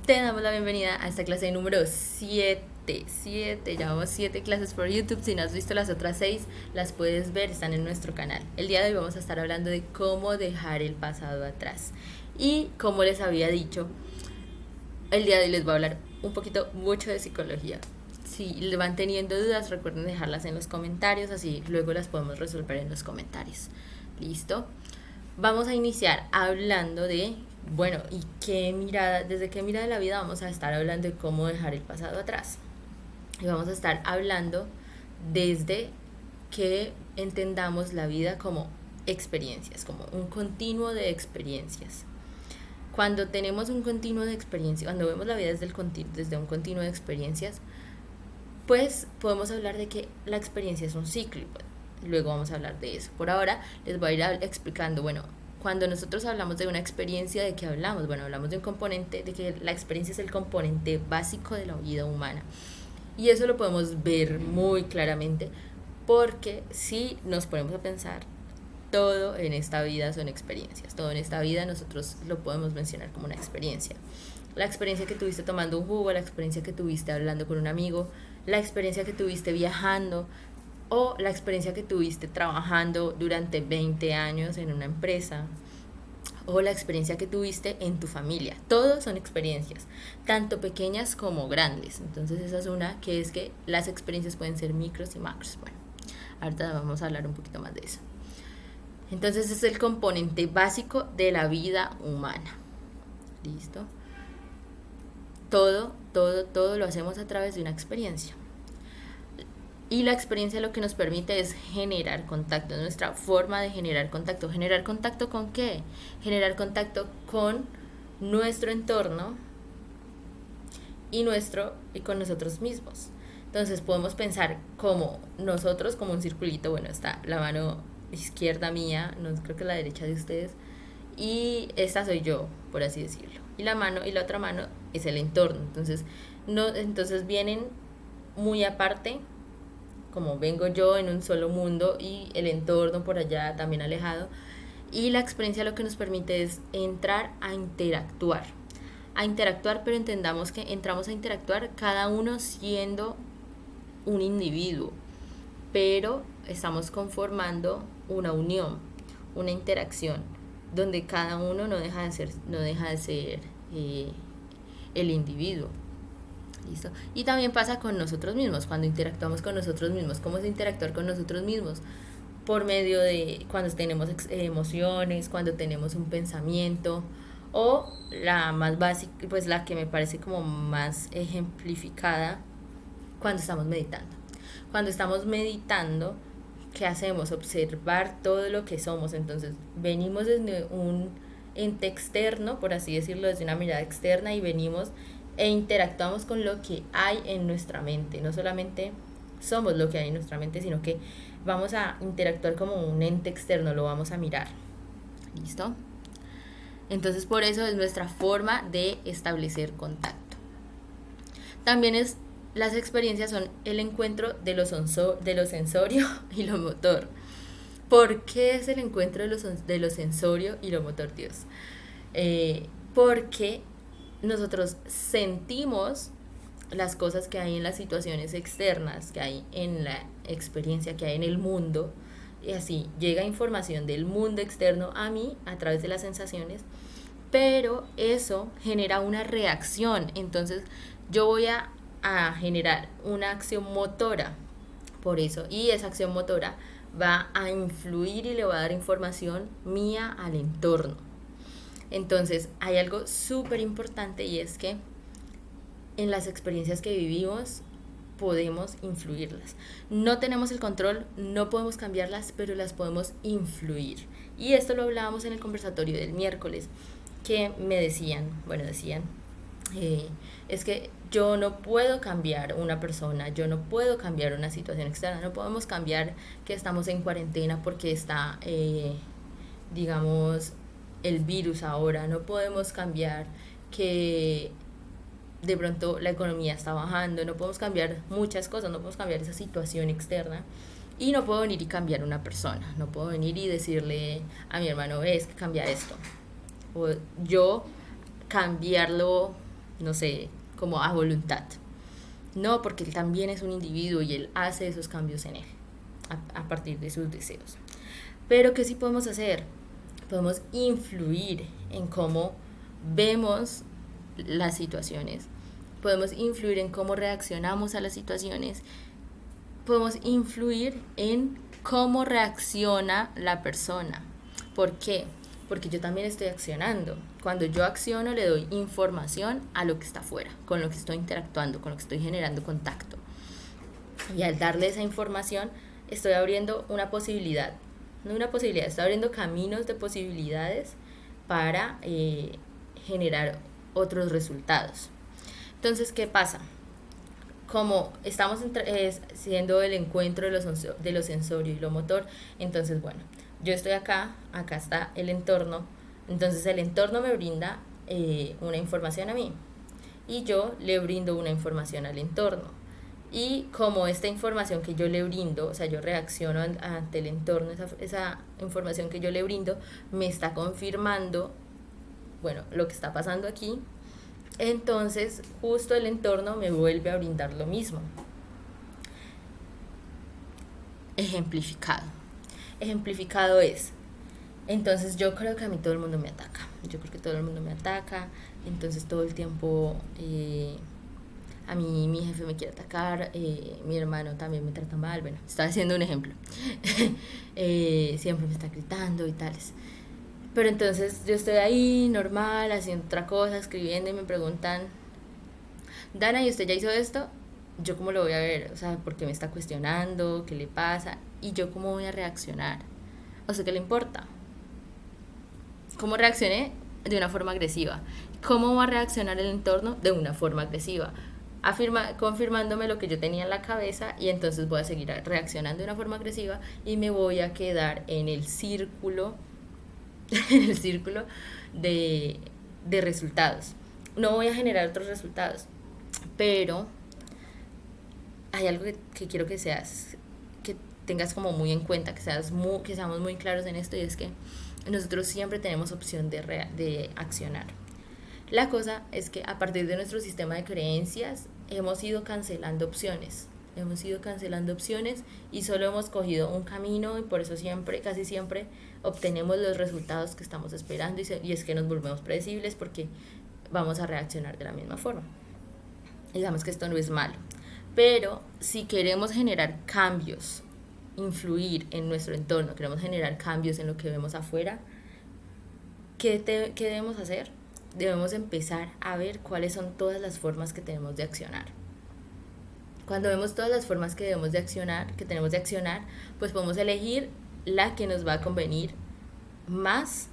Te damos la bienvenida a esta clase número 7. Llevamos 7 clases por YouTube. Si no has visto las otras 6, las puedes ver, están en nuestro canal. El día de hoy vamos a estar hablando de cómo dejar el pasado atrás. Y como les había dicho, el día de hoy les voy a hablar un poquito mucho de psicología. Si le van teniendo dudas, recuerden dejarlas en los comentarios, así luego las podemos resolver en los comentarios. ¿Listo? Vamos a iniciar hablando de, bueno, y qué mirada, desde qué mirada de la vida vamos a estar hablando de cómo dejar el pasado atrás. Y vamos a estar hablando desde que entendamos la vida como experiencias, como un continuo de experiencias. Cuando tenemos un continuo de experiencias, cuando vemos la vida desde un continuo de experiencias, pues podemos hablar de que la experiencia es un ciclo. Luego vamos a hablar de eso. Por ahora les voy a ir explicando, bueno, cuando nosotros hablamos de una experiencia, ¿de qué hablamos? Bueno, hablamos de un componente, de que la experiencia es el componente básico de la vida humana. Y eso lo podemos ver muy claramente porque si nos ponemos a pensar, todo en esta vida son experiencias. Todo en esta vida nosotros lo podemos mencionar como una experiencia. La experiencia que tuviste tomando un jugo, la experiencia que tuviste hablando con un amigo, la experiencia que tuviste viajando, o la experiencia que tuviste trabajando durante 20 años en una empresa, o la experiencia que tuviste en tu familia. Todos son experiencias, tanto pequeñas como grandes. Entonces esa es una, que es que las experiencias pueden ser micros y macros. Bueno, ahorita vamos a hablar un poquito más de eso. Entonces es el componente básico de la vida humana. ¿Listo? Todo lo hacemos a través de una experiencia. Y la experiencia lo que nos permite es generar contacto, es nuestra forma de generar contacto. ¿Generar contacto con qué? Generar contacto con nuestro entorno y con nosotros mismos. Entonces podemos pensar como nosotros, como un circulito. Bueno, está la mano izquierda mía, no creo que la derecha de ustedes, y esta soy yo, por así decirlo. Y la otra mano es el entorno. Entonces vienen muy aparte, como vengo yo en un solo mundo y el entorno por allá también alejado. Y la experiencia lo que nos permite es entrar a interactuar. Pero entendamos que entramos a interactuar cada uno siendo un individuo, pero estamos conformando una unión, una interacción, donde cada uno no deja de ser el individuo. ¿Listo? Y también pasa con nosotros mismos, cuando interactuamos con nosotros mismos. ¿Cómo es interactuar con nosotros mismos? Por medio de cuando tenemos emociones, cuando tenemos un pensamiento, o la más básica, pues la que me parece como más ejemplificada, cuando estamos meditando. Cuando estamos meditando, ¿qué hacemos? Observar todo lo que somos. Entonces venimos desde un ente externo, por así decirlo, desde una mirada externa, y venimos e interactuamos con lo que hay en nuestra mente. No solamente somos lo que hay en nuestra mente, sino que vamos a interactuar como un ente externo, lo vamos a mirar. ¿Listo? Entonces por eso es nuestra forma de establecer contacto. También las experiencias son el encuentro de lo sensorio y lo motor. ¿Por qué es el encuentro de lo sensorio y lo motor, Dios? Porque nosotros sentimos las cosas que hay en las situaciones externas, que hay en la experiencia, que hay en el mundo, y así llega información del mundo externo a mí a través de las sensaciones, pero eso genera una reacción. Entonces yo voy a generar una acción motora por eso, y esa acción motora va a influir y le va a dar información mía al entorno. Entonces hay algo súper importante, y es que en las experiencias que vivimos podemos influirlas. No tenemos el control, no podemos cambiarlas, pero las podemos influir. Y esto lo hablábamos en el conversatorio del miércoles, que me decían, es que yo no puedo cambiar una persona, yo no puedo cambiar una situación externa, no podemos cambiar que estamos en cuarentena porque está, digamos, el virus ahora, no podemos cambiar que de pronto la economía está bajando, no podemos cambiar muchas cosas, no podemos cambiar esa situación externa, y no puedo venir y cambiar una persona, no puedo venir y decirle a mi hermano, es que cambia esto, o yo cambiarlo no sé, como a voluntad. No, porque él también es un individuo y él hace esos cambios en él, a partir de sus deseos. Pero ¿qué sí podemos hacer? Podemos influir en cómo vemos las situaciones, podemos influir en cómo reaccionamos a las situaciones, podemos influir en cómo reacciona la persona. ¿Por qué? Porque yo también estoy accionando. Cuando yo acciono le doy información a lo que está afuera, con lo que estoy interactuando, con lo que estoy generando contacto. Y al darle esa información estoy abriendo una posibilidad, no una posibilidad, estoy abriendo caminos de posibilidades para generar otros resultados. Entonces, ¿qué pasa? Como estamos siendo el encuentro de lo sensorio y lo motor, entonces, bueno, yo estoy acá, acá está el entorno, entonces el entorno me brinda una información a mí y yo le brindo una información al entorno. Y como esta información que yo le brindo, o sea, yo reacciono ante el entorno, esa información que yo le brindo me está confirmando, bueno, lo que está pasando aquí, entonces justo el entorno me vuelve a brindar lo mismo. Ejemplificado. Ejemplificado es, entonces yo creo que a mí todo el mundo me ataca. Yo creo que todo el mundo me ataca, entonces todo el tiempo a mí mi jefe me quiere atacar, mi hermano también me trata mal, bueno, estoy haciendo un ejemplo. Siempre me está gritando y tales. Pero entonces yo estoy ahí normal, haciendo otra cosa, escribiendo y me preguntan, Dana, ¿y usted ya hizo esto? Yo cómo lo voy a ver, o sea, ¿por qué me está cuestionando? ¿Qué le pasa? Y yo cómo voy a reaccionar. O sea, ¿qué le importa? ¿Cómo reaccioné? De una forma agresiva. ¿Cómo va a reaccionar el entorno? De una forma agresiva. Confirmándome lo que yo tenía en la cabeza, y entonces voy a seguir reaccionando de una forma agresiva y me voy a quedar en el círculo en el círculo de resultados. No voy a generar otros resultados, pero hay algo que quiero que tengas como muy en cuenta, que seamos muy claros en esto, y es que nosotros siempre tenemos opción de accionar. La cosa es que a partir de nuestro sistema de creencias hemos ido cancelando opciones. Y solo hemos cogido un camino, y por eso casi siempre obtenemos los resultados que estamos esperando, y es que nos volvemos predecibles porque vamos a reaccionar de la misma forma. Digamos que esto no es malo, pero si queremos generar cambios, influir en nuestro entorno, queremos generar cambios en lo que vemos afuera, ¿qué debemos hacer? Debemos empezar a ver cuáles son todas las formas que tenemos de accionar. Cuando vemos todas las formas que tenemos de accionar, pues podemos elegir la que nos va a convenir más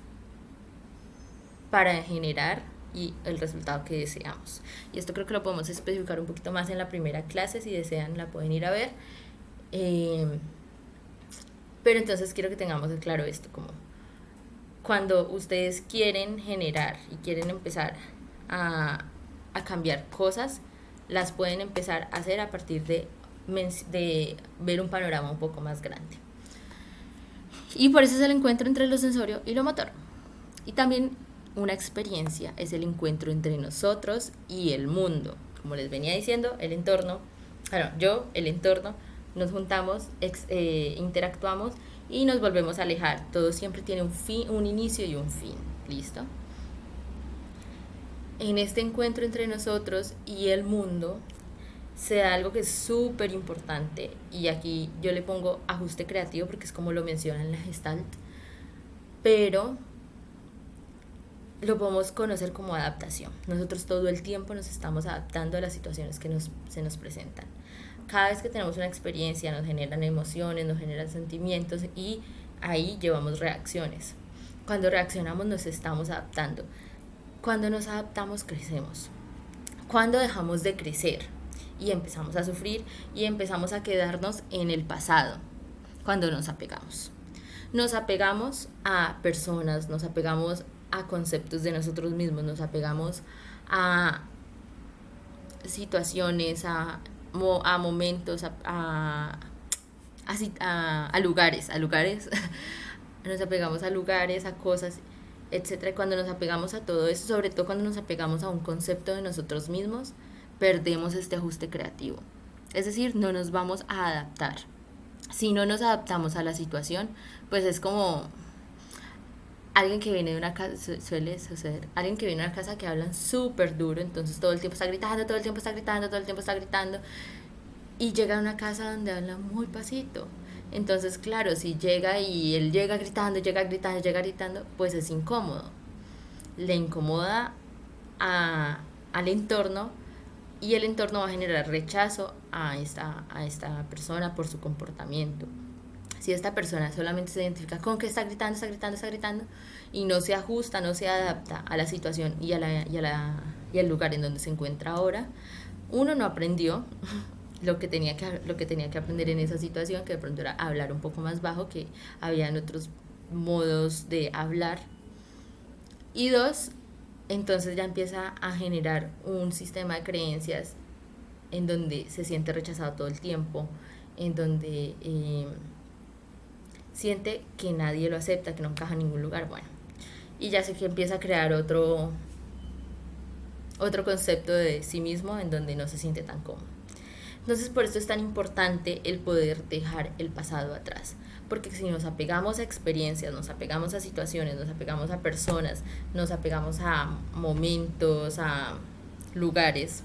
para generar el resultado que deseamos. Y esto creo que lo podemos especificar un poquito más en la primera clase. Si desean, la pueden ir a ver. Pero entonces quiero que tengamos claro esto, como cuando ustedes quieren generar y quieren empezar a cambiar cosas, las pueden empezar a hacer a partir de ver un panorama un poco más grande. Y por eso es el encuentro entre lo sensorio y lo motor. Y también una experiencia es el encuentro entre nosotros y el mundo. Como les venía diciendo, el entorno, el entorno, nos juntamos, interactuamos y nos volvemos a alejar. Todo siempre tiene un inicio y un fin. ¿Listo? En este encuentro entre nosotros y el mundo se da algo que es súper importante, y aquí yo le pongo ajuste creativo porque es como lo menciona en la Gestalt, pero lo podemos conocer como adaptación. Nosotros todo el tiempo nos estamos adaptando a las situaciones que se nos presentan. Cada vez que tenemos una experiencia nos generan emociones, nos generan sentimientos, y ahí llevamos reacciones. Cuando reaccionamos nos estamos adaptando. Cuando nos adaptamos crecemos. Cuando dejamos de crecer y empezamos a sufrir y empezamos a quedarnos en el pasado. Cuando nos apegamos a personas, nos apegamos a conceptos de nosotros mismos, nos apegamos a situaciones, a momentos, a lugares, nos apegamos a lugares, a cosas, etcétera. Y cuando nos apegamos a todo eso, sobre todo cuando nos apegamos a un concepto de nosotros mismos, perdemos este ajuste creativo. Es decir, no nos vamos a adaptar. Si no nos adaptamos a la situación, pues es como alguien que viene de una casa, suele suceder, alguien que viene de una casa que hablan súper duro, entonces todo el tiempo está gritando, todo el tiempo está gritando, todo el tiempo está gritando, y llega a una casa donde habla muy pasito. Entonces, claro, si llega y él llega gritando, llega gritando, llega gritando, pues es incómodo. Le incomoda al entorno y el entorno va a generar rechazo a esta persona por su comportamiento. Si esta persona solamente se identifica con que está gritando, está gritando, está gritando y no se ajusta, no se adapta a la situación y al lugar en donde se encuentra ahora, uno no aprendió lo que tenía que aprender en esa situación, que de pronto era hablar un poco más bajo, que habían otros modos de hablar. Y dos, entonces ya empieza a generar un sistema de creencias en donde se siente rechazado todo el tiempo, en donde siente que nadie lo acepta, que no encaja en ningún lugar, bueno. Y ya sé que empieza a crear otro concepto de sí mismo en donde no se siente tan cómodo. Entonces por eso es tan importante el poder dejar el pasado atrás, porque si nos apegamos a experiencias, nos apegamos a situaciones, nos apegamos a personas, nos apegamos a momentos, a lugares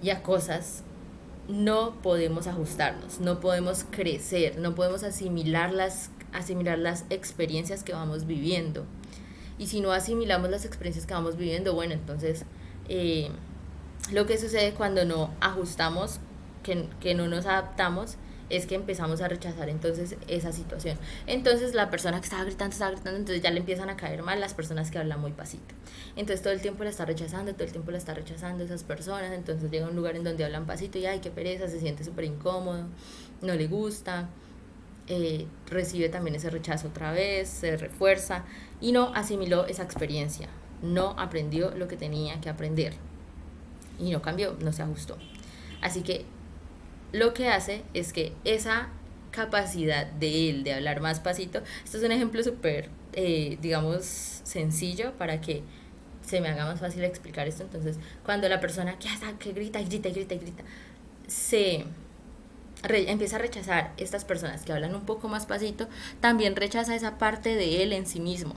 y a cosas, no podemos ajustarnos, no podemos crecer, no podemos asimilar las experiencias que vamos viviendo. Y si no asimilamos las experiencias que vamos viviendo, bueno, entonces lo que sucede cuando no ajustamos, que no nos adaptamos, es que empezamos a rechazar entonces esa situación. Entonces la persona que estaba gritando, entonces ya le empiezan a caer mal las personas que hablan muy pasito. Entonces todo el tiempo la está rechazando, todo el tiempo la está rechazando esas personas. Entonces llega a un lugar en donde hablan pasito y ay, qué pereza, se siente súper incómodo, no le gusta, recibe también ese rechazo otra vez, se refuerza y no asimiló esa experiencia, no aprendió lo que tenía que aprender y no cambió, no se ajustó. Así que lo que hace es que esa capacidad de él de hablar más pasito, esto es un ejemplo súper, digamos, sencillo para que se me haga más fácil explicar esto. Entonces, cuando la persona que grita y grita y grita y grita, empieza a rechazar estas personas que hablan un poco más pasito, también rechaza esa parte de él en sí mismo.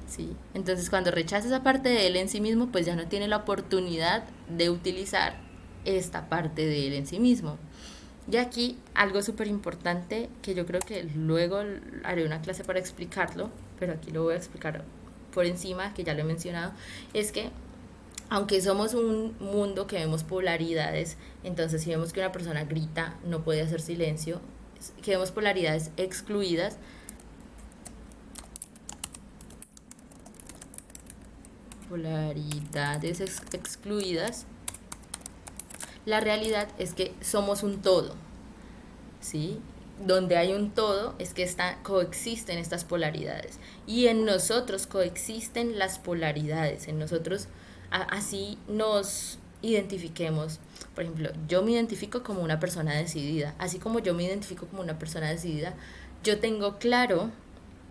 ¿Sí? Entonces, cuando rechaza esa parte de él en sí mismo, pues ya no tiene la oportunidad de utilizar esta parte de él en sí mismo. Y aquí algo súper importante que yo creo que luego haré una clase para explicarlo, pero aquí lo voy a explicar por encima, que ya lo he mencionado, es que aunque somos un mundo que vemos polaridades, entonces si vemos que una persona grita, no puede hacer silencio, que vemos polaridades excluidas, la realidad es que somos un todo, ¿sí? Donde hay un todo es que coexisten estas polaridades y en nosotros coexisten las polaridades, en nosotros así nos identifiquemos. Por ejemplo, yo me identifico como una persona decidida, así como yo me identifico como una persona decidida, yo tengo claro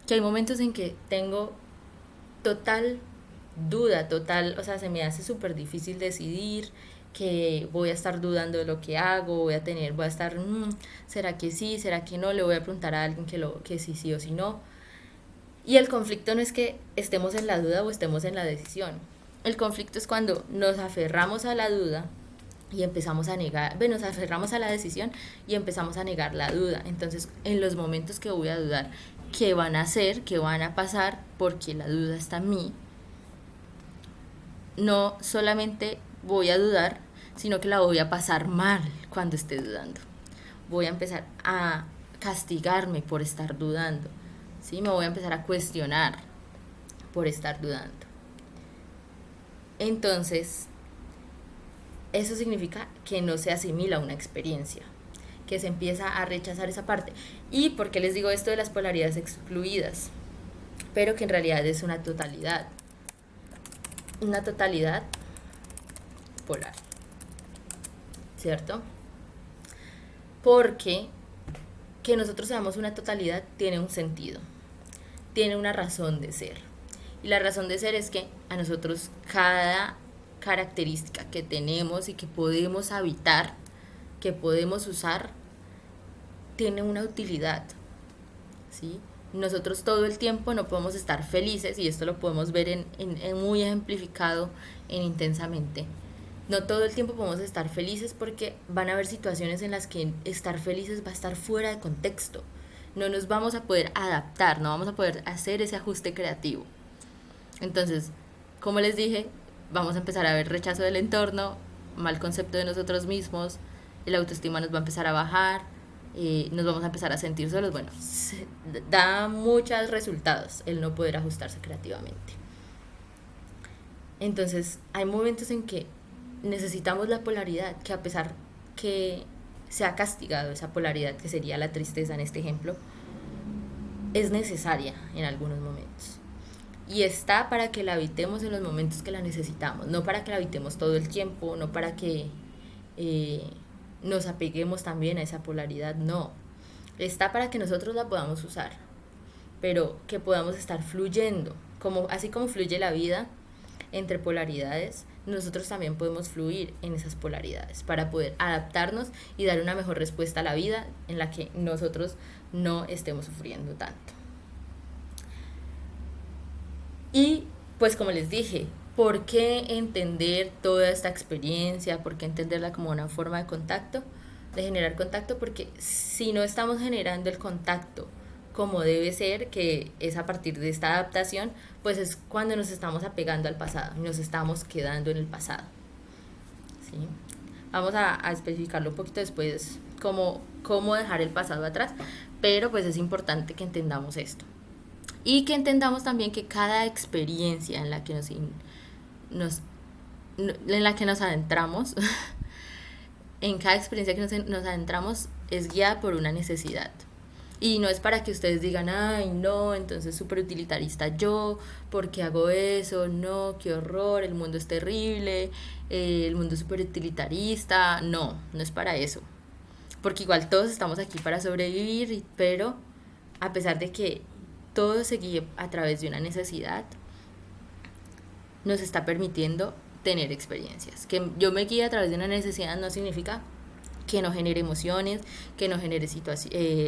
que hay momentos en que tengo total duda, total, o sea, se me hace súper difícil decidir, que voy a estar dudando de lo que hago, voy a estar, ¿será que sí? ¿Será que no? Le voy a preguntar a alguien que sí, sí o sí no. Y el conflicto no es que estemos en la duda o estemos en la decisión. El conflicto es cuando nos aferramos a la duda y empezamos a negar, nos aferramos a la decisión y empezamos a negar la duda. Entonces, en los momentos que voy a dudar, ¿qué van a hacer? ¿Qué van a pasar? Porque la duda está en mí. No solamente voy a dudar, sino que la voy a pasar mal cuando esté dudando. Voy a empezar a castigarme por estar dudando, ¿sí? Me voy a empezar a cuestionar por estar dudando. Entonces, eso significa que no se asimila una experiencia, que se empieza a rechazar esa parte. ¿Y por qué les digo esto de las polaridades excluidas? Pero que en realidad es una totalidad polar, ¿cierto? Porque que nosotros seamos una totalidad tiene un sentido. tiene una razón de ser. Y la razón de ser es que a nosotros cada característica que tenemos y que podemos habitar, que podemos usar, tiene una utilidad, ¿sí? Nosotros todo el tiempo no podemos estar felices, y esto lo podemos ver en muy ejemplificado en Intensamente. No todo el tiempo podemos estar felices porque van a haber situaciones en las que estar felices va a estar fuera de contexto. No nos vamos a poder adaptar, no vamos a poder hacer ese ajuste creativo. Entonces, como les dije, vamos a empezar a ver rechazo del entorno, mal concepto de nosotros mismos, el autoestima nos va a empezar a bajar, nos vamos a empezar a sentir solos. Bueno, da muchos resultados el no poder ajustarse creativamente. Entonces, hay momentos en que necesitamos la polaridad, que a pesar que se ha castigado esa polaridad, que sería la tristeza en este ejemplo, es necesaria en algunos momentos. Y está para que la habitemos en los momentos que la necesitamos, no para que la habitemos todo el tiempo, no para que nos apeguemos también a esa polaridad, no. Está para que nosotros la podamos usar, pero que podamos estar fluyendo, así como fluye la vida entre polaridades, nosotros también podemos fluir en esas polaridades para poder adaptarnos y dar una mejor respuesta a la vida en la que nosotros no estemos sufriendo tanto. Y pues como les dije, ¿por qué entender toda esta experiencia? ¿Por qué entenderla como una forma de contacto? De generar contacto, porque si no estamos generando el contacto como debe ser, que es a partir de esta adaptación, pues es cuando nos estamos apegando al pasado, nos estamos quedando en el pasado. ¿Sí? Vamos a especificarlo un poquito después, cómo dejar el pasado atrás, pero pues es importante que entendamos esto. Y que entendamos también que cada experiencia en la que nos adentramos, en cada experiencia que nos adentramos es guiada por una necesidad. Y no es para que ustedes digan, ay, no, entonces súper utilitarista yo, ¿por qué hago eso? No, qué horror, el mundo es terrible, el mundo es súper utilitarista. No, no es para eso. Porque igual todos estamos aquí para sobrevivir, pero a pesar de que todo se guíe a través de una necesidad, nos está permitiendo tener experiencias. Que yo me guíe a través de una necesidad no significa que no genere emociones, que no genere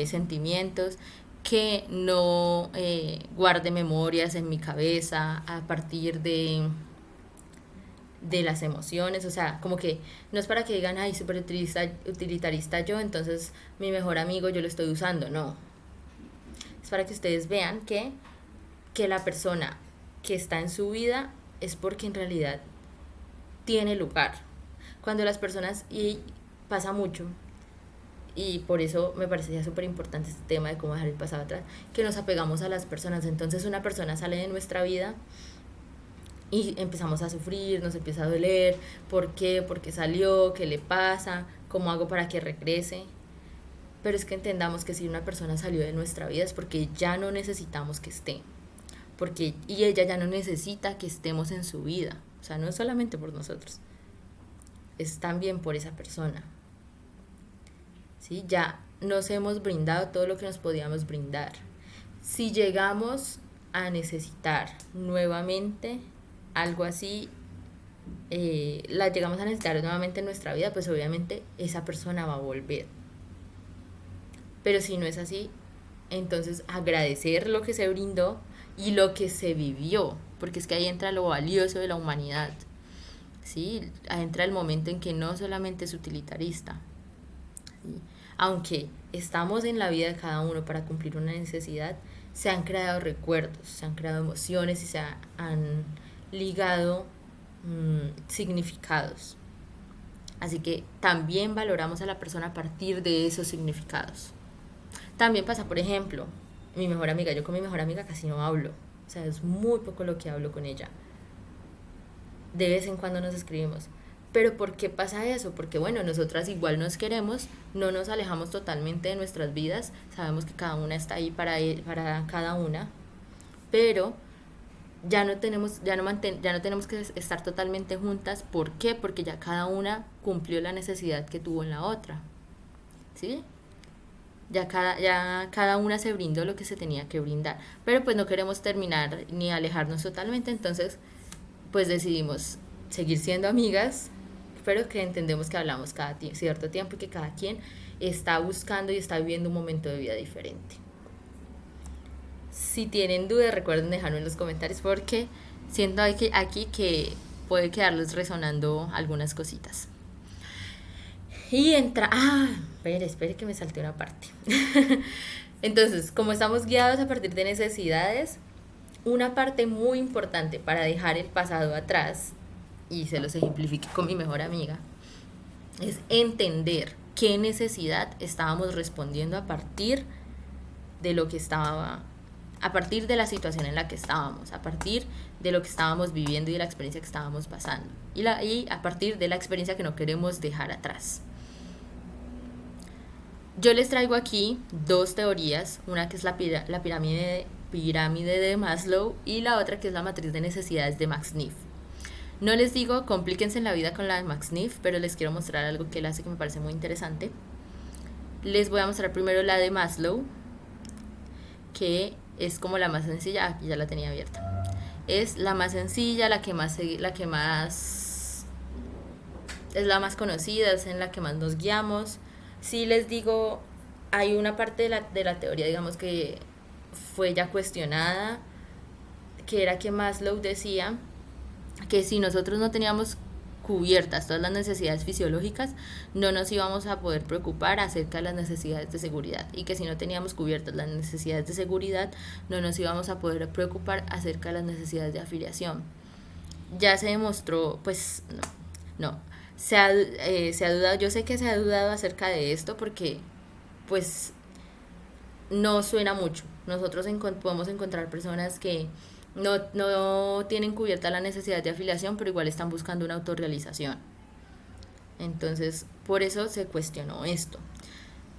sentimientos, que no guarde memorias en mi cabeza a partir de las emociones. O sea, como que no es para que digan, ay, súper utilitarista yo, entonces mi mejor amigo yo lo estoy usando. No, es para que ustedes vean que la persona que está en su vida es porque en realidad tiene lugar. Cuando las personas, y pasa mucho, y por eso me parecía súper importante este tema de cómo dejar el pasado atrás, que nos apegamos a las personas. Entonces una persona sale de nuestra vida y empezamos a sufrir, nos empieza a doler, ¿por qué? ¿Por qué salió? ¿Qué le pasa? ¿Cómo hago para que regrese? Pero es que entendamos que si una persona salió de nuestra vida es porque ya no necesitamos que esté, y ella ya no necesita que estemos en su vida. O sea, no es solamente por nosotros, es también por esa persona. ¿Sí? Ya nos hemos brindado todo lo que nos podíamos brindar. Si llegamos a necesitar nuevamente algo así, la llegamos a necesitar nuevamente en nuestra vida, pues obviamente esa persona va a volver. Pero si no es así, entonces agradecer lo que se brindó y lo que se vivió, porque es que ahí entra lo valioso de la humanidad. ¿Sí? Ahí entra el momento en que no solamente es utilitarista. ¿Sí? Aunque estamos en la vida de cada uno para cumplir una necesidad, se han creado recuerdos, se han creado emociones y se han ligado significados. Así que también valoramos a la persona a partir de esos significados. También pasa, por ejemplo, mi mejor amiga. Yo con mi mejor amiga casi no hablo. O sea, es muy poco lo que hablo con ella. De vez en cuando nos escribimos. Pero ¿por qué pasa eso? Porque bueno, nosotras igual nos queremos, no nos alejamos totalmente de nuestras vidas, sabemos que cada una está ahí para cada una, pero ya no tenemos que estar totalmente juntas. ¿Por qué? Porque ya cada una cumplió la necesidad que tuvo en la otra. ¿Sí? ya cada una se brindó lo que se tenía que brindar, pero pues no queremos terminar ni alejarnos totalmente, entonces pues decidimos seguir siendo amigas, pero que entendemos que hablamos cada cierto tiempo y que cada quien está buscando y está viviendo un momento de vida diferente. Si tienen dudas, recuerden dejarlo en los comentarios porque siento aquí que puede quedarles resonando algunas cositas. Y entra... espere que me salté una parte. Entonces, como estamos guiados a partir de necesidades, una parte muy importante para dejar el pasado atrás, y se los ejemplifique con mi mejor amiga, es entender qué necesidad estábamos respondiendo a partir de lo que estaba, a partir de la situación en la que estábamos, a partir de lo que estábamos viviendo y de la experiencia que estábamos pasando, y a partir de la experiencia que no queremos dejar atrás. Yo les traigo aquí dos teorías, una que es la pirámide de Maslow y la otra que es la matriz de necesidades de Max Neff. No les digo complíquense en la vida con la de Max Neff, pero les quiero mostrar algo que él hace que me parece muy interesante. Les voy a mostrar primero la de Maslow, que es como la más sencilla. Aquí ya la tenía abierta. Es la más sencilla, la que más es la más conocida, es en la que más nos guiamos. Si les digo, hay una parte de la teoría, digamos, que fue ya cuestionada, que era que Maslow decía que si nosotros no teníamos cubiertas todas las necesidades fisiológicas, no nos íbamos a poder preocupar acerca de las necesidades de seguridad, y que si no teníamos cubiertas las necesidades de seguridad, no nos íbamos a poder preocupar acerca de las necesidades de afiliación. Ya se demostró, pues no se ha dudado, yo sé que se ha dudado acerca de esto porque pues no suena mucho. Nosotros podemos encontrar personas que no tienen cubierta la necesidad de afiliación, pero igual están buscando una autorrealización. Entonces, por eso se cuestionó esto.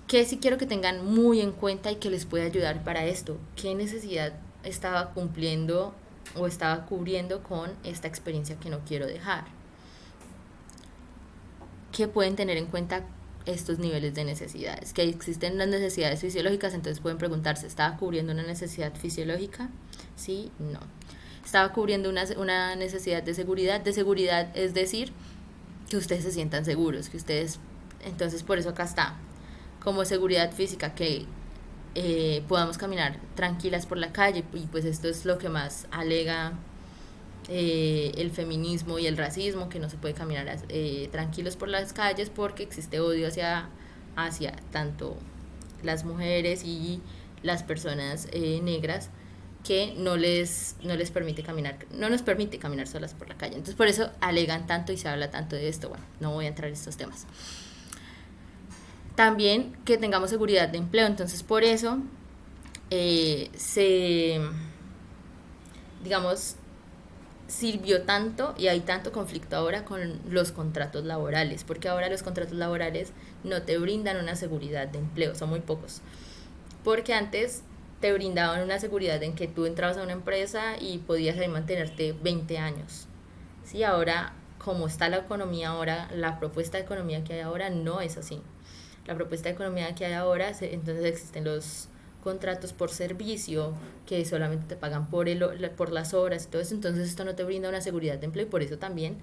Que sí quiero que tengan muy en cuenta y que les pueda ayudar para esto. ¿Qué necesidad estaba cumpliendo o estaba cubriendo con esta experiencia que no quiero dejar? Que pueden tener en cuenta estos niveles de necesidades, que existen las necesidades fisiológicas, entonces pueden preguntarse, ¿estaba cubriendo una necesidad fisiológica? Sí, no. ¿Estaba cubriendo una necesidad de seguridad? De seguridad es decir, que ustedes se sientan seguros, que ustedes, entonces por eso acá está, como seguridad física, que podamos caminar tranquilas por la calle, y pues esto es lo que más alega el feminismo y el racismo, que no se puede caminar tranquilos por las calles porque existe odio hacia tanto las mujeres y las personas negras, que no les permite caminar, no nos permite caminar solas por la calle. Entonces por eso alegan tanto y se habla tanto de esto. Bueno, no voy a entrar en estos temas. También que tengamos seguridad de empleo, entonces por eso sirvió tanto y hay tanto conflicto ahora con los contratos laborales, porque ahora los contratos laborales no te brindan una seguridad de empleo, son muy pocos, porque antes te brindaban una seguridad en que tú entrabas a una empresa y podías ahí mantenerte 20 años. Sí, ahora, como está la economía ahora, la propuesta de economía que hay ahora no es así. La propuesta de economía que hay ahora, entonces existen los contratos por servicio, que solamente te pagan por las horas y todo eso. Entonces esto no te brinda una seguridad de empleo, y por eso también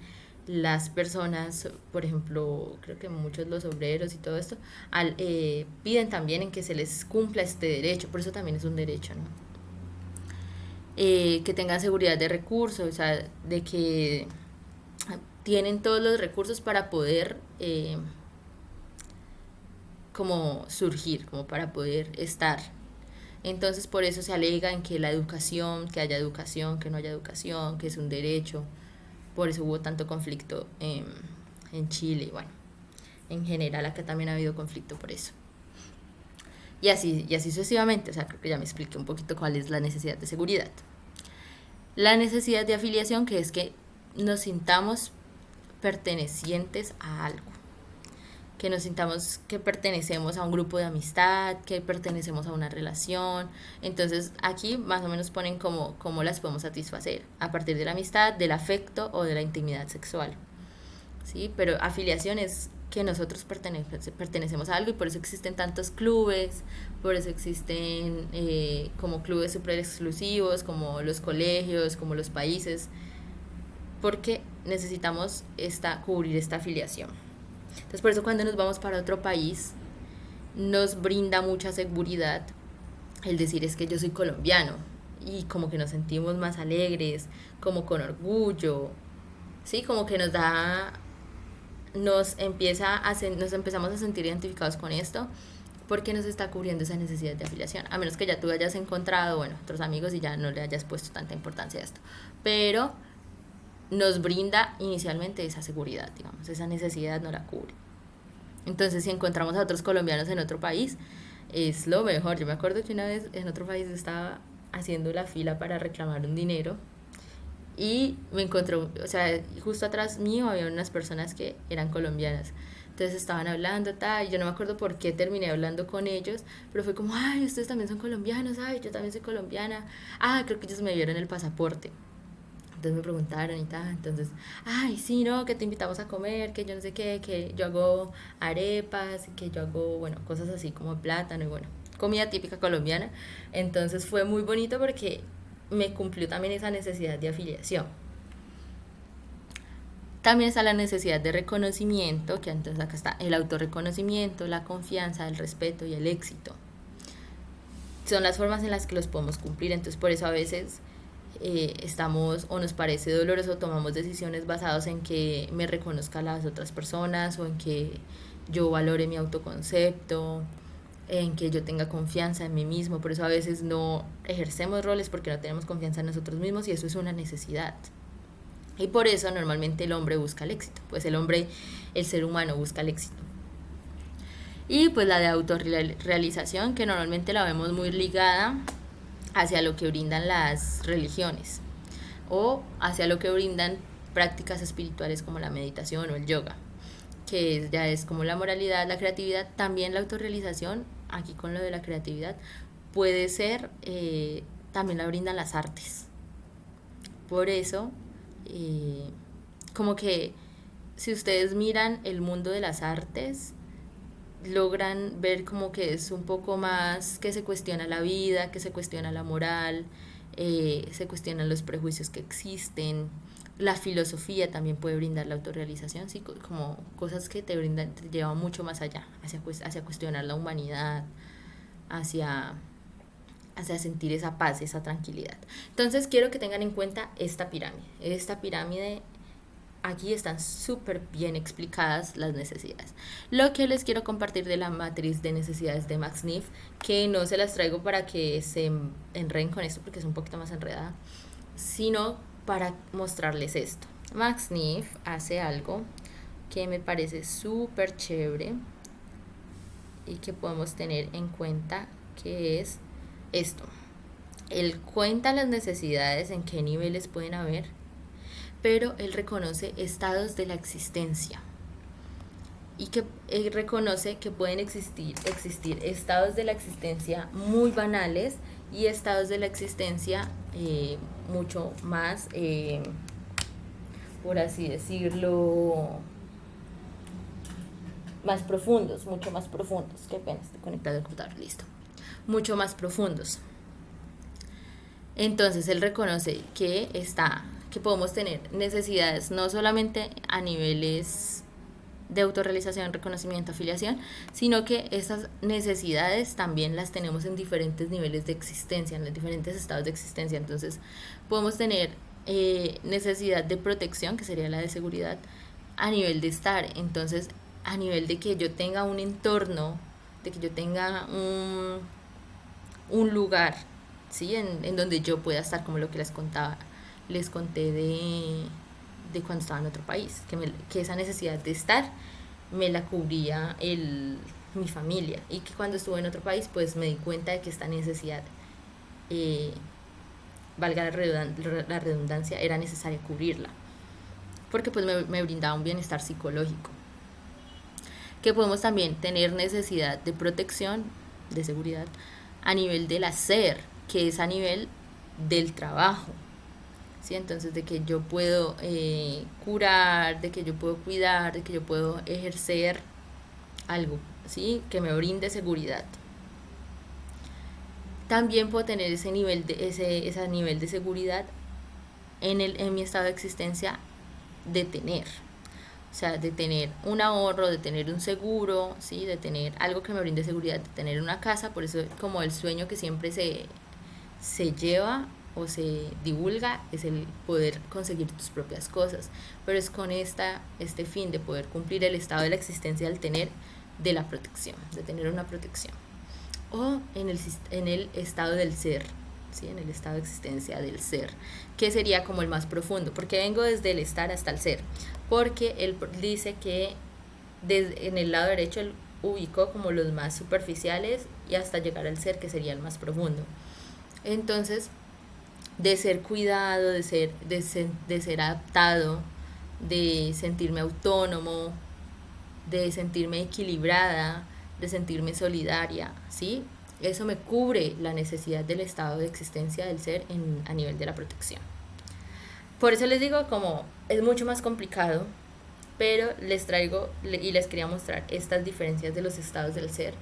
las personas, por ejemplo, creo que muchos los obreros y todo esto, piden también en que se les cumpla este derecho, por eso también es un derecho, ¿no? Que tengan seguridad de recursos, o sea, de que tienen todos los recursos para poder como surgir, como para poder estar. Entonces por eso se alega en que la educación, que haya educación, que no haya educación, que es un derecho. Por eso hubo tanto conflicto en Chile, bueno, en general acá también ha habido conflicto por eso. Y así sucesivamente, o sea, creo que ya me expliqué un poquito cuál es la necesidad de seguridad. La necesidad de afiliación, que es que nos sintamos pertenecientes a algo, que nos sintamos que pertenecemos a un grupo de amistad, que pertenecemos a una relación. Entonces aquí más o menos ponen cómo las podemos satisfacer, a partir de la amistad, del afecto o de la intimidad sexual, ¿sí? Pero afiliación es que nosotros pertenecemos a algo, y por eso existen tantos clubes, por eso existen como clubes súper exclusivos, como los colegios, como los países, porque necesitamos cubrir esta afiliación. Entonces por eso cuando nos vamos para otro país nos brinda mucha seguridad el decir es que yo soy colombiano, y como que nos sentimos más alegres, como con orgullo, ¿sí? Como que nos empezamos a sentir identificados con esto, porque nos está cubriendo esa necesidad de afiliación, a menos que ya tú hayas encontrado, bueno, otros amigos y ya no le hayas puesto tanta importancia a esto, pero nos brinda inicialmente esa seguridad, digamos, esa necesidad no la cubre. Entonces si encontramos a otros colombianos en otro país, es lo mejor. Yo me acuerdo que una vez en otro país estaba haciendo la fila para reclamar un dinero, y me encontró, o sea, justo atrás mío había unas personas que eran colombianas. Entonces estaban hablando, tal, y yo no me acuerdo por qué terminé hablando con ellos, pero fue como, ay, ustedes también son colombianos, ay, yo también soy colombiana. Ah, creo que ellos me vieron el pasaporte. Entonces me preguntaron y tal, entonces, ay, sí, no, que te invitamos a comer, que yo no sé qué, que yo hago arepas, que yo hago, bueno, cosas así como plátano y bueno, comida típica colombiana. Entonces fue muy bonito porque me cumplió también esa necesidad de afiliación. También está la necesidad de reconocimiento, que entonces acá está el autorreconocimiento, la confianza, el respeto y el éxito. Son las formas en las que los podemos cumplir, entonces por eso a veces estamos o nos parece doloroso, tomamos decisiones basadas en que me reconozca a las otras personas, o en que yo valore mi autoconcepto, en que yo tenga confianza en mí mismo. Por eso a veces no ejercemos roles porque no tenemos confianza en nosotros mismos, y eso es una necesidad. Y por eso normalmente el hombre busca el éxito, pues el ser humano busca el éxito. Y pues la de autorrealización, que normalmente la vemos muy ligada hacia lo que brindan las religiones, o hacia lo que brindan prácticas espirituales como la meditación o el yoga, que ya es como la moralidad, la creatividad. También la autorrealización, aquí con lo de la creatividad, puede ser, también la brindan las artes. Por eso, como que si ustedes miran el mundo de las artes, logran ver como que es un poco más que se cuestiona la vida, que se cuestiona la moral, se cuestionan los prejuicios que existen. La filosofía también puede brindar la autorrealización, ¿sí? Como cosas que te llevan mucho más allá, hacia cuestionar la humanidad, hacia sentir esa paz, esa tranquilidad. Entonces quiero que tengan en cuenta esta pirámide. Esta pirámide, aquí están súper bien explicadas las necesidades. Lo que les quiero compartir de la matriz de necesidades de Max Neef, que no se las traigo para que se enreden con esto porque es un poquito más enredada, sino para mostrarles esto. Max Neef hace algo que me parece súper chévere y que podemos tener en cuenta, que es esto. Él cuenta las necesidades, en qué niveles pueden haber, pero él reconoce estados de la existencia, y que él reconoce que pueden existir estados de la existencia muy banales y estados de la existencia mucho más, por así decirlo, más profundos, mucho más profundos. Qué pena, estoy conectado al computador, listo. Mucho más profundos. Entonces él reconoce que podemos tener necesidades no solamente a niveles de autorrealización, reconocimiento, afiliación, sino que esas necesidades también las tenemos en diferentes niveles de existencia, en los diferentes estados de existencia. Entonces podemos tener necesidad de protección, que sería la de seguridad, a nivel de estar. Entonces, a nivel de que yo tenga un entorno, de que yo tenga un lugar, ¿sí? en donde yo pueda estar, como lo que les conté de cuando estaba en otro país, que esa necesidad de estar me la cubría mi familia, y que cuando estuve en otro país pues me di cuenta de que esta necesidad, valga la redundancia, era necesaria cubrirla, porque pues me brindaba un bienestar psicológico. Que podemos también tener necesidad de protección, de seguridad, a nivel del hacer, que es a nivel del trabajo, ¿sí? Entonces, de que yo puedo curar, de que yo puedo cuidar, de que yo puedo ejercer algo, ¿sí? Que me brinde seguridad. También puedo tener ese nivel de seguridad en mi estado de existencia de tener. O sea, de tener un ahorro, de tener un seguro, ¿sí? De tener algo que me brinde seguridad, de tener una casa. Por eso, como el sueño que siempre se lleva o se divulga es el poder conseguir tus propias cosas. Pero es con este fin de poder cumplir el estado de la existencia al tener de la protección, de tener una protección. O en el estado del ser, ¿sí? En el estado de existencia del ser, que sería como el más profundo, porque vengo desde el estar hasta el ser, porque él dice que en el lado derecho él ubicó como los más superficiales y hasta llegar al ser, que sería el más profundo. Entonces, de ser cuidado, de ser adaptado, de sentirme autónomo, de sentirme equilibrada, de sentirme solidaria, ¿sí? Eso me cubre la necesidad del estado de existencia del ser a nivel de la protección. Por eso les digo, como es mucho más complicado, pero les traigo y les quería mostrar estas diferencias de los estados del ser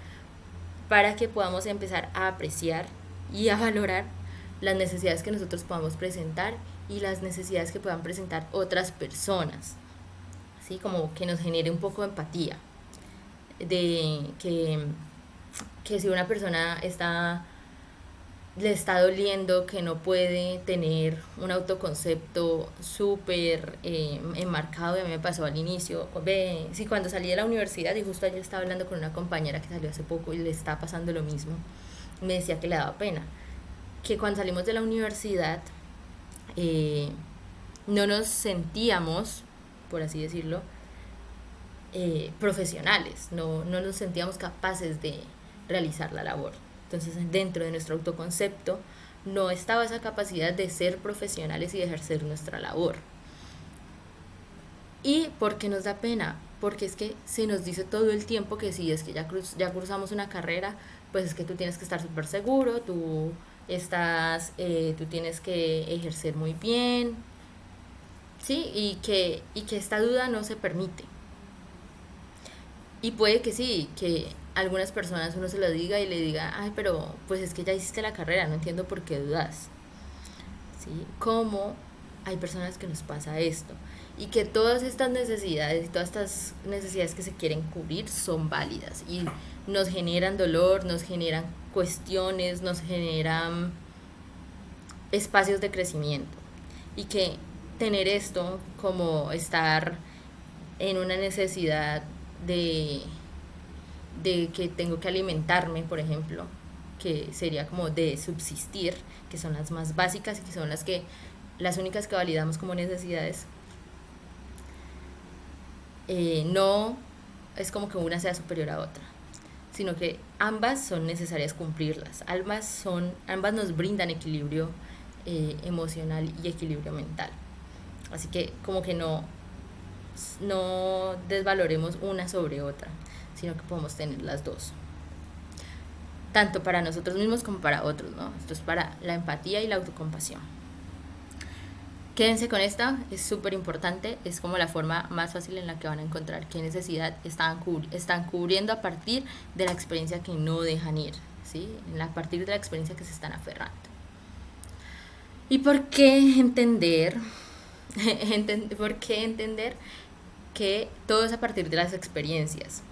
para que podamos empezar a apreciar y a valorar las necesidades que nosotros podamos presentar y las necesidades que puedan presentar otras personas, ¿sí? Como que nos genere un poco de empatía, de que si una persona le está doliendo, que no puede tener un autoconcepto súper enmarcado. Y a mí me pasó al inicio, sí, cuando salí de la universidad, y justo ayer estaba hablando con una compañera que salió hace poco y le está pasando lo mismo, me decía que le daba pena, que cuando salimos de la universidad no nos sentíamos, por así decirlo, profesionales, no nos sentíamos capaces de realizar la labor. Entonces, dentro de nuestro autoconcepto no estaba esa capacidad de ser profesionales y de ejercer nuestra labor. ¿Y por qué nos da pena? Porque es que se nos dice todo el tiempo que si es que ya cruzamos una carrera, pues es que tú tienes que estar súper seguro, tú tienes que ejercer muy bien, ¿sí? Y que esta duda no se permite. Y puede que sí, que algunas personas uno se lo diga y le diga, ay, pero pues es que ya hiciste la carrera, no entiendo por qué dudas. ¿Sí? ¿Cómo hay personas que nos pasa esto? Y que todas estas necesidades y todas estas necesidades que se quieren cubrir son válidas y nos generan dolor, nos generan cuestiones, nos generan espacios de crecimiento. Y que tener esto como estar en una necesidad de que tengo que alimentarme, por ejemplo, que sería como de subsistir, que son las más básicas y que son las únicas que validamos como necesidades. No es como que una sea superior a otra, sino que ambas son necesarias cumplirlas. Ambas nos brindan equilibrio emocional y equilibrio mental. Así que como que no desvaloremos una sobre otra, sino que podemos tener las dos, tanto para nosotros mismos como para otros, ¿no? Esto es para la empatía y la autocompasión. Quédense con esta, es súper importante, es como la forma más fácil en la que van a encontrar qué necesidad están cubriendo a partir de la experiencia que no dejan ir, ¿sí? A partir de la experiencia que se están aferrando. ¿Y por qué entender? ¿Por qué entender que todo es a partir de las experiencias?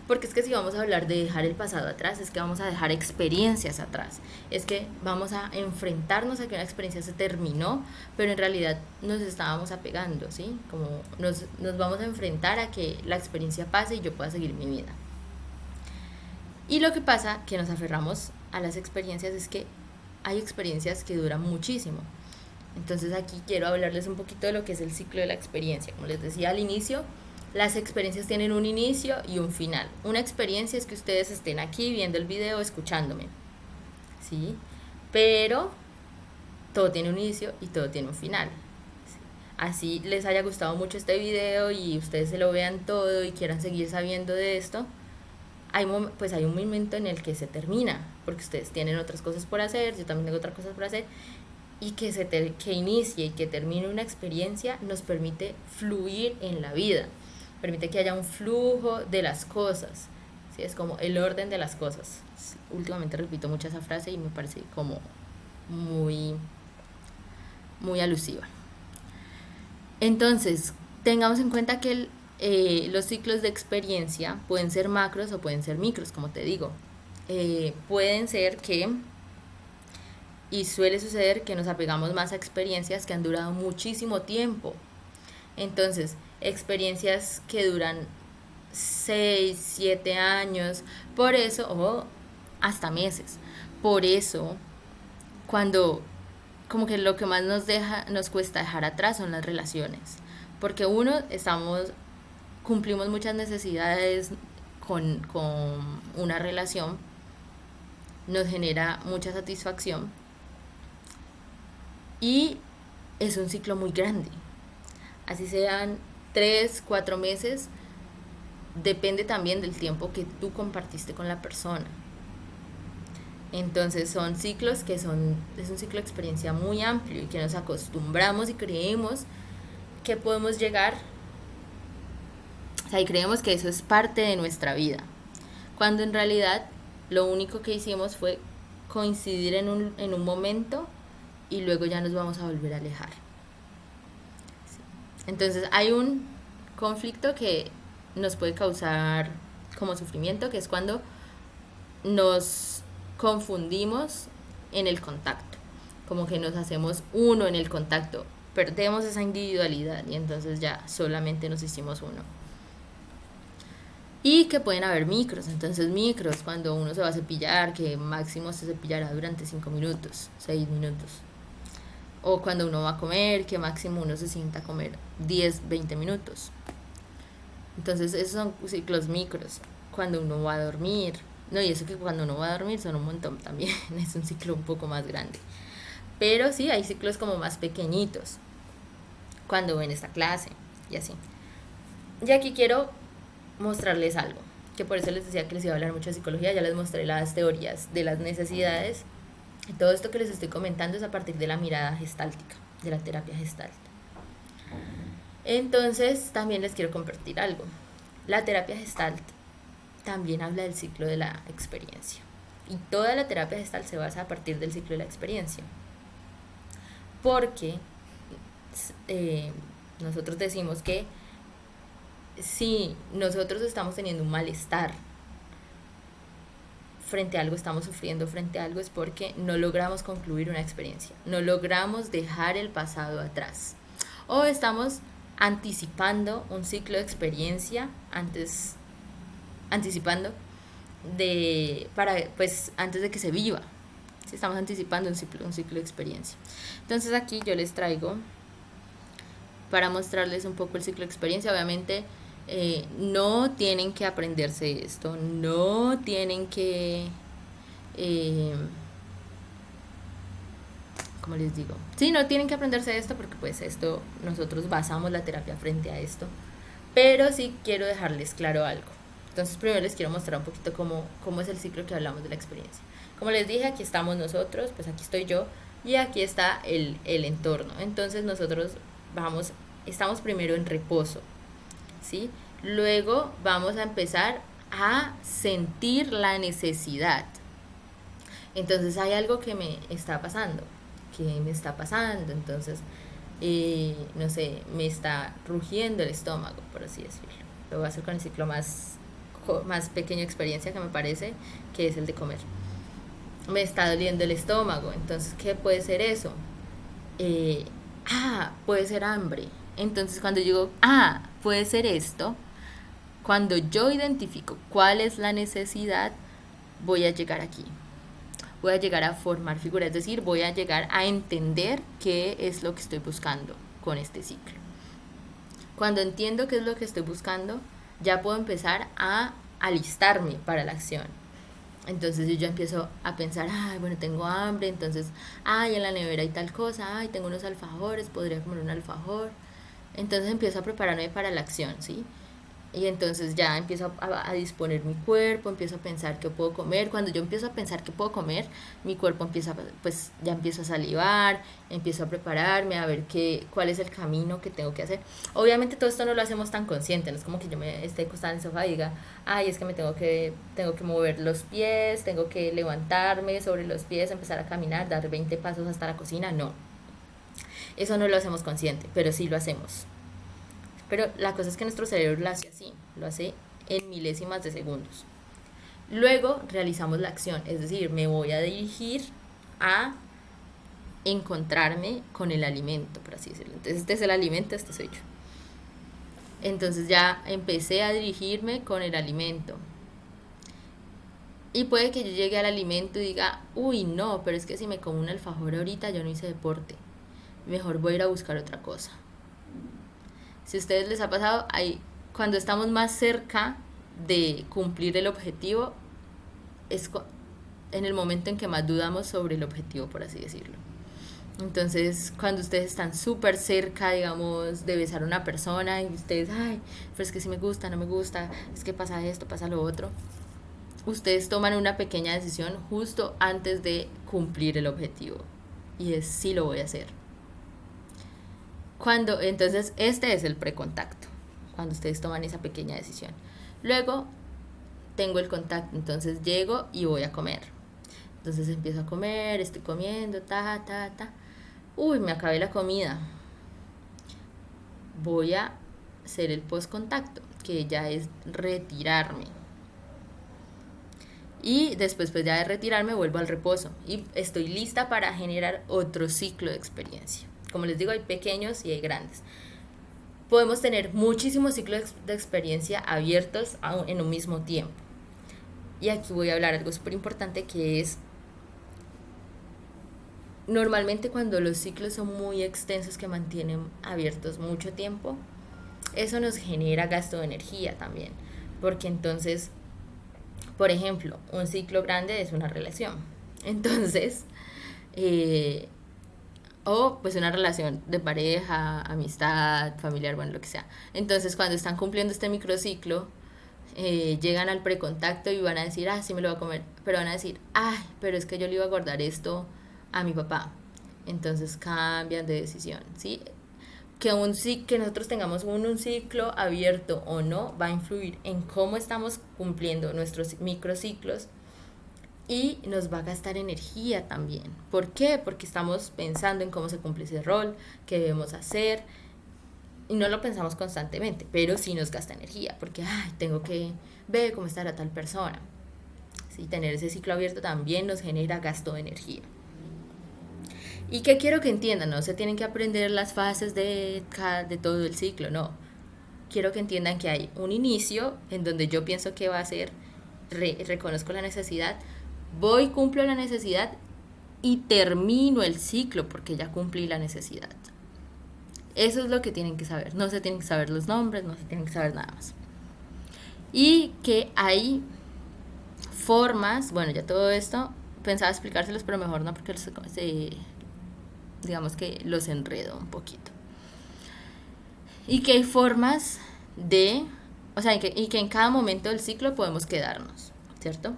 Porque es que si vamos a hablar de dejar el pasado atrás, es que vamos a dejar experiencias atrás. Es que vamos a enfrentarnos a que una experiencia se terminó, pero en realidad nos estábamos apegando, ¿sí? Como nos vamos a enfrentar a que la experiencia pase y yo pueda seguir mi vida. Y lo que pasa que nos aferramos a las experiencias es que hay experiencias que duran muchísimo. Entonces aquí quiero hablarles un poquito de lo que es el ciclo de la experiencia. Como les decía al inicio, las experiencias tienen un inicio y un final. Una experiencia es que ustedes estén aquí viendo el video, escuchándome, ¿sí? Pero todo tiene un inicio y todo tiene un final. ¿Sí? Así les haya gustado mucho este video y ustedes se lo vean todo y quieran seguir sabiendo de esto, pues hay un momento en el que se termina, porque ustedes tienen otras cosas por hacer, yo también tengo otras cosas por hacer, y que inicie y que termine una experiencia nos permite fluir en la vida, permite que haya un flujo de las cosas, ¿sí? Es como el orden de las cosas. Últimamente repito mucho esa frase y me parece como muy, muy alusiva. Entonces, tengamos en cuenta que los ciclos de experiencia pueden ser macros o pueden ser micros, como te digo. Pueden ser que, y suele suceder que nos apegamos más a experiencias que han durado muchísimo tiempo. Entonces, experiencias que duran 6, 7 años, por eso, o hasta meses. Por eso, cuando como que lo que más nos cuesta dejar atrás son las relaciones. Porque uno, cumplimos muchas necesidades con una relación, nos genera mucha satisfacción y es un ciclo muy grande. Así sean 3, 4 meses, depende también del tiempo que tú compartiste con la persona. Entonces son ciclos es un ciclo de experiencia muy amplio y que nos acostumbramos y creemos que podemos llegar, o sea, y creemos que eso es parte de nuestra vida, cuando en realidad lo único que hicimos fue coincidir en un momento y luego ya nos vamos a volver a alejar. Entonces hay un conflicto que nos puede causar como sufrimiento, que es cuando nos confundimos en el contacto, como que nos hacemos uno en el contacto, perdemos esa individualidad y entonces ya solamente nos hicimos uno. Y que pueden haber micros, entonces micros, cuando uno se va a cepillar, que máximo se cepillará durante 5 minutos, 6 minutos. O cuando uno va a comer, que máximo uno se sienta a comer 10, 20 minutos. Entonces esos son ciclos micros. Cuando uno va a dormir, no, y eso que cuando uno va a dormir son un montón también, es un ciclo un poco más grande. Pero sí, hay ciclos como más pequeñitos, cuando ven esta clase y así. Y aquí quiero mostrarles algo, que por eso les decía que les iba a hablar mucho de psicología. Ya les mostré las teorías de las necesidades. Y todo esto que les estoy comentando es a partir de la mirada gestáltica, de la terapia gestalt. Entonces, también les quiero compartir algo. La terapia gestalt también habla del ciclo de la experiencia. Y toda la terapia gestalt se basa a partir del ciclo de la experiencia. Porque nosotros decimos que si nosotros estamos teniendo un malestar frente a algo, estamos sufriendo frente a algo, es porque no logramos concluir una experiencia, no logramos dejar el pasado atrás, o estamos anticipando un ciclo de experiencia anticipando antes de que se viva. ¿Sí? Estamos anticipando un ciclo de experiencia. Entonces aquí yo les traigo para mostrarles un poco el ciclo de experiencia. Obviamente no tienen que aprenderse esto, no tienen que ¿cómo les digo? Sí, no tienen que aprenderse esto, porque pues esto, nosotros basamos la terapia frente a esto, pero sí quiero dejarles claro algo. Entonces primero les quiero mostrar un poquito cómo es el ciclo que hablamos de la experiencia. Como les dije, aquí estamos nosotros, pues aquí estoy yo y aquí está el entorno. Entonces nosotros estamos primero en reposo, ¿sí? Luego vamos a empezar a sentir la necesidad. Entonces hay algo que me está pasando, entonces no sé, me está rugiendo el estómago, por así decirlo. Lo voy a hacer con el ciclo más pequeño de experiencia, que me parece que es el de comer. Me está doliendo el estómago, entonces ¿qué puede ser eso? Puede ser hambre. Entonces cuando digo, puede ser esto, cuando yo identifico cuál es la necesidad, voy a llegar aquí. Voy a llegar a formar figuras, es decir, voy a llegar a entender qué es lo que estoy buscando con este ciclo. Cuando entiendo qué es lo que estoy buscando, ya puedo empezar a alistarme para la acción. Entonces yo ya empiezo a pensar, bueno, tengo hambre, entonces, en la nevera hay tal cosa, tengo unos alfajores, podría comer un alfajor. Entonces empiezo a prepararme para la acción, ¿sí? Y entonces ya empiezo a disponer mi cuerpo, empiezo a pensar qué puedo comer. Cuando yo empiezo a pensar qué puedo comer, mi cuerpo empieza, pues ya empiezo a salivar, empiezo a prepararme, a ver cuál es el camino que tengo que hacer. Obviamente todo esto no lo hacemos tan consciente, no es como que yo me esté acostada en el sofá y diga, ay, es que tengo que mover los pies, tengo que levantarme sobre los pies, empezar a caminar, dar 20 pasos hasta la cocina. No, eso no lo hacemos consciente, pero sí lo hacemos. Pero la cosa es que nuestro cerebro lo hace así, lo hace en milésimas de segundos. Luego realizamos la acción, es decir, me voy a dirigir a encontrarme con el alimento, por así decirlo. Entonces este es el alimento, este soy yo. Entonces ya empecé a dirigirme con el alimento. Y puede que yo llegue al alimento y diga, uy, no, pero es que si me como un alfajor ahorita yo no hice deporte. Mejor voy a ir a buscar otra cosa. Si a ustedes les ha pasado, cuando estamos más cerca de cumplir el objetivo, es en el momento en que más dudamos sobre el objetivo, por así decirlo. Entonces, cuando ustedes están súper cerca, digamos, de besar a una persona y ustedes, ay, pero es que si me gusta, no me gusta, es que pasa esto, pasa lo otro, ustedes toman una pequeña decisión justo antes de cumplir el objetivo. Y es, sí lo voy a hacer. Entonces, este es el precontacto, cuando ustedes toman esa pequeña decisión. Luego, tengo el contacto, entonces llego y voy a comer. Entonces empiezo a comer, estoy comiendo, Uy, me acabé la comida. Voy a hacer el postcontacto, que ya es retirarme. Y después, pues ya de retirarme, vuelvo al reposo. Y estoy lista para generar otro ciclo de experiencia. Como les digo, hay pequeños y hay grandes. Podemos tener muchísimos ciclos de experiencia abiertos en un mismo tiempo. Y aquí voy a hablar algo súper importante, que es, normalmente cuando los ciclos son muy extensos, que mantienen abiertos mucho tiempo, eso nos genera gasto de energía también. Porque entonces, por ejemplo, un ciclo grande es una relación. Entonces, o pues una relación de pareja, amistad, familiar, bueno, lo que sea. Entonces, cuando están cumpliendo este microciclo, llegan al precontacto y van a decir, ah, sí me lo voy a comer, pero van a decir, ay, pero es que yo le iba a guardar esto a mi papá. Entonces cambian de decisión, ¿sí? Que nosotros tengamos un ciclo abierto o no va a influir en cómo estamos cumpliendo nuestros microciclos, y nos va a gastar energía también. ¿Por qué? Porque estamos pensando en cómo se cumple ese rol, qué debemos hacer, y no lo pensamos constantemente, pero sí nos gasta energía, porque ay, tengo que ver cómo estará tal persona. Sí, tener ese ciclo abierto también nos genera gasto de energía. ¿Y qué quiero que entiendan? No se tienen que aprender las fases de todo el ciclo, no. Quiero que entiendan que hay un inicio en donde yo pienso que va a ser, reconozco la necesidad, voy, cumplo la necesidad y termino el ciclo porque ya cumplí la necesidad. Eso es lo que tienen que saber. No se tienen que saber los nombres, no se tienen que saber nada más. Y que hay formas, bueno, ya todo esto pensaba explicárselos, pero mejor no, porque digamos que los enredo un poquito. Y que hay formas o sea, y que en cada momento del ciclo podemos quedarnos, ¿cierto?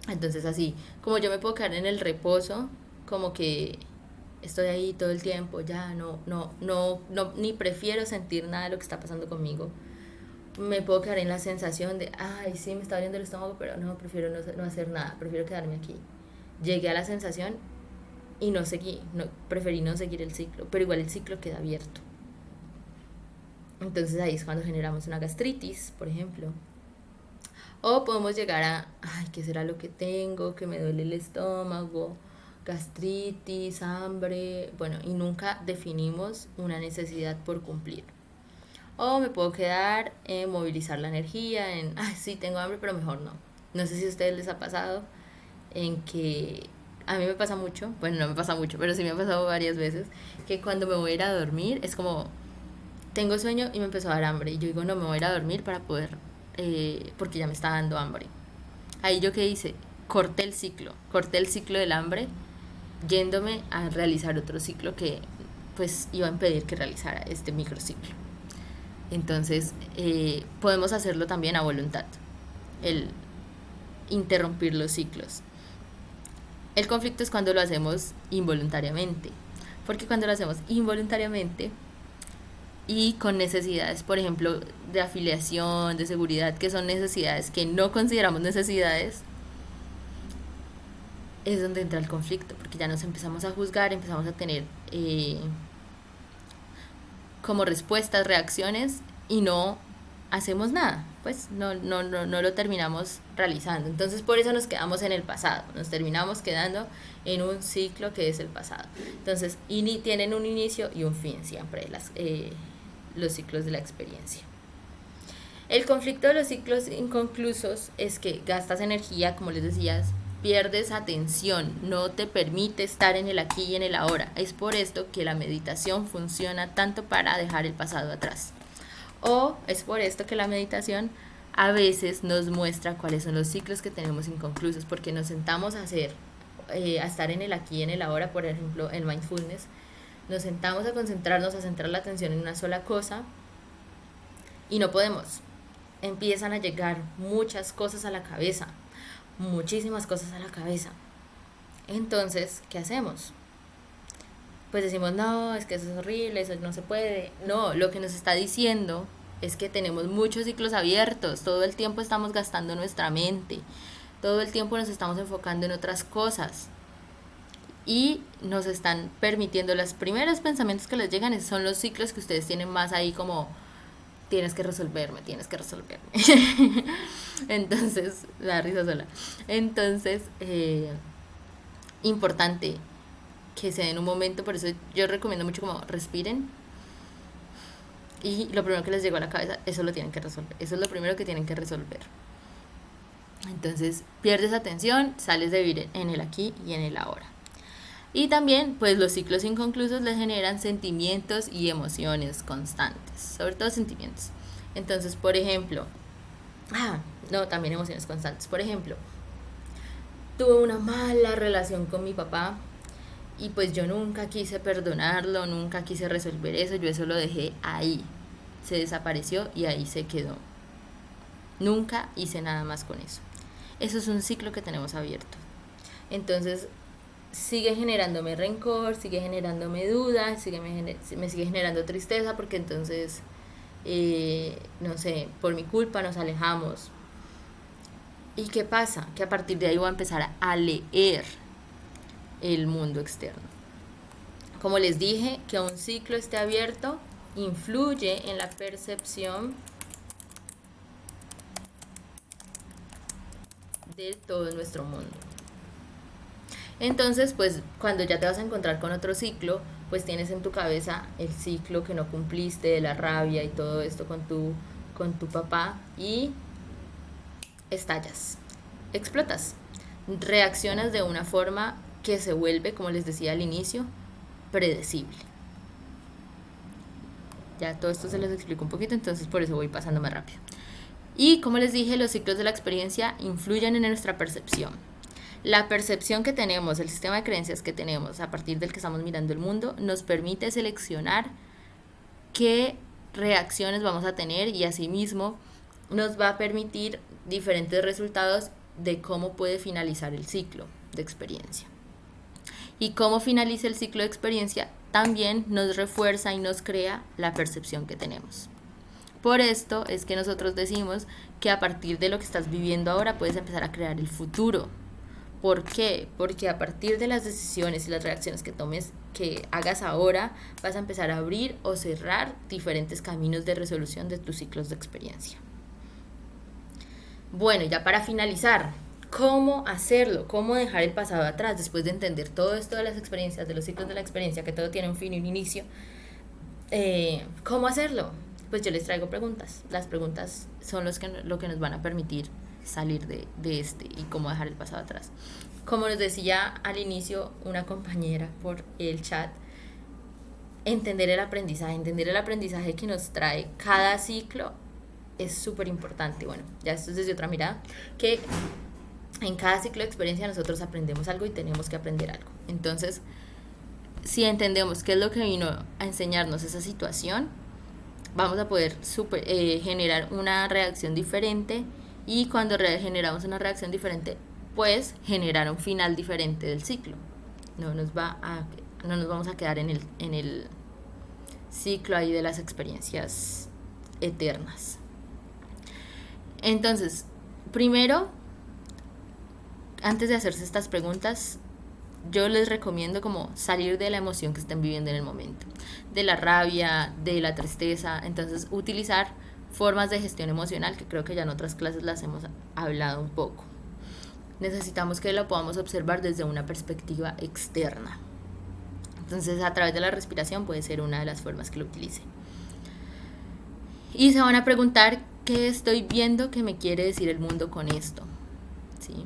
Entonces así, como yo me puedo quedar en el reposo, como que estoy ahí todo el tiempo, ya no, ni prefiero sentir nada de lo que está pasando conmigo. Me puedo quedar en la sensación de, ay, sí, me está doliendo el estómago, pero no, prefiero no hacer nada, prefiero quedarme aquí. Llegué a la sensación y no seguí, preferí no seguir el ciclo, pero igual el ciclo queda abierto. Entonces ahí es cuando generamos una gastritis, por ejemplo. O podemos llegar a, ay, ¿qué será lo que tengo? Que me duele el estómago, gastritis, hambre, bueno, y nunca definimos una necesidad por cumplir. O me puedo quedar en movilizar la energía, en, ay, sí, tengo hambre, pero mejor no. No sé si a ustedes les ha pasado en que, a mí me pasa mucho, bueno, no me pasa mucho, pero sí me ha pasado varias veces, que cuando me voy a ir a dormir es como, tengo sueño y me empezó a dar hambre, y yo digo, no, me voy a ir a dormir para poder, porque ya me está dando hambre. Ahí yo qué hice, corté el ciclo del hambre, yéndome a realizar otro ciclo que pues iba a impedir que realizara este microciclo. Entonces, podemos hacerlo también a voluntad, el interrumpir los ciclos. El conflicto es cuando lo hacemos involuntariamente, porque cuando lo hacemos involuntariamente y con necesidades, por ejemplo, de afiliación, de seguridad, que son necesidades que no consideramos necesidades, es donde entra el conflicto, porque ya nos empezamos a juzgar, empezamos a tener como respuestas, reacciones, y no hacemos nada, pues no lo terminamos realizando. Entonces por eso nos quedamos en el pasado, nos terminamos quedando en un ciclo que es el pasado. Entonces tienen un inicio y un fin siempre los ciclos de la experiencia. El conflicto de los ciclos inconclusos es que gastas energía, como les decías, pierdes atención, no te permite estar en el aquí y en el ahora. Es por esto que la meditación funciona tanto para dejar el pasado atrás. O es por esto que la meditación a veces nos muestra cuáles son los ciclos que tenemos inconclusos, porque nos sentamos a estar en el aquí y en el ahora, por ejemplo, el mindfulness. Nos sentamos a concentrarnos, a centrar la atención en una sola cosa y no podemos. Empiezan a llegar muchas cosas a la cabeza, muchísimas cosas a la cabeza. Entonces, ¿qué hacemos? Pues decimos, no, es que eso es horrible, eso no se puede. No, lo que nos está diciendo es que tenemos muchos ciclos abiertos, todo el tiempo estamos gastando nuestra mente, todo el tiempo nos estamos enfocando en otras cosas y nos están permitiendo, los primeros pensamientos que les llegan son los ciclos que ustedes tienen más ahí como, tienes que resolverme. Entonces, la risa sola. Entonces, importante que se den un momento, por eso yo recomiendo mucho como respiren y lo primero que les llegó a la cabeza, eso lo tienen que resolver, eso es lo primero que tienen que resolver. Entonces pierdes atención, sales de vivir en el aquí y en el ahora. Y también pues los ciclos inconclusos les generan sentimientos y emociones constantes, sobre todo sentimientos. Entonces, por ejemplo, también emociones constantes. Por ejemplo, tuve una mala relación con mi papá y pues yo nunca quise perdonarlo, nunca quise resolver eso, yo eso lo dejé ahí, se desapareció y ahí se quedó. Nunca hice nada más con eso. Eso es un ciclo que tenemos abierto. Entonces sigue generándome rencor, sigue generándome dudas, me sigue generando tristeza porque entonces, no sé, por mi culpa nos alejamos. ¿Y qué pasa? Que a partir de ahí voy a empezar a leer el mundo externo. Como les dije, que un ciclo esté abierto influye en la percepción de todo nuestro mundo. Entonces, pues cuando ya te vas a encontrar con otro ciclo, pues tienes en tu cabeza el ciclo que no cumpliste, de la rabia y todo esto con tu papá, y estallas, explotas, reaccionas de una forma que se vuelve, como les decía al inicio, predecible. Ya todo esto se les explico un poquito, entonces por eso voy pasando más rápido. Y como les dije, los ciclos de la experiencia influyen en nuestra percepción. La percepción que tenemos, el sistema de creencias que tenemos a partir del que estamos mirando el mundo, nos permite seleccionar qué reacciones vamos a tener y asimismo nos va a permitir diferentes resultados de cómo puede finalizar el ciclo de experiencia. Y cómo finaliza el ciclo de experiencia también nos refuerza y nos crea la percepción que tenemos. Por esto es que nosotros decimos que a partir de lo que estás viviendo ahora puedes empezar a crear el futuro. ¿Por qué? Porque a partir de las decisiones y las reacciones que hagas ahora, vas a empezar a abrir o cerrar diferentes caminos de resolución de tus ciclos de experiencia. Bueno, ya para finalizar, ¿cómo hacerlo? ¿Cómo dejar el pasado atrás? Después de entender todo esto de las experiencias, de los ciclos de la experiencia, que todo tiene un fin y un inicio, ¿cómo hacerlo? Pues yo les traigo preguntas. Las preguntas son lo que nos van a permitir salir de este y cómo dejar el pasado atrás. Como nos decía al inicio una compañera por el chat, entender el aprendizaje que nos trae cada ciclo es súper importante. Bueno, ya esto es desde otra mirada, que en cada ciclo de experiencia nosotros aprendemos algo y tenemos que aprender algo. Entonces, si entendemos qué es lo que vino a enseñarnos esa situación, vamos a poder generar una reacción diferente, y cuando generamos una reacción diferente, pues generar un final diferente del ciclo. No nos vamos a quedar en el ciclo ahí de las experiencias eternas. Entonces, primero, antes de hacerse estas preguntas, yo les recomiendo como salir de la emoción que estén viviendo en el momento, de la rabia, de la tristeza. Entonces, utilizar formas de gestión emocional, que creo que ya en otras clases las hemos hablado un poco. Necesitamos que lo podamos observar desde una perspectiva externa. Entonces, a través de la respiración puede ser una de las formas que lo utilice. Y se van a preguntar, ¿qué estoy viendo que me quiere decir el mundo con esto? ¿Sí?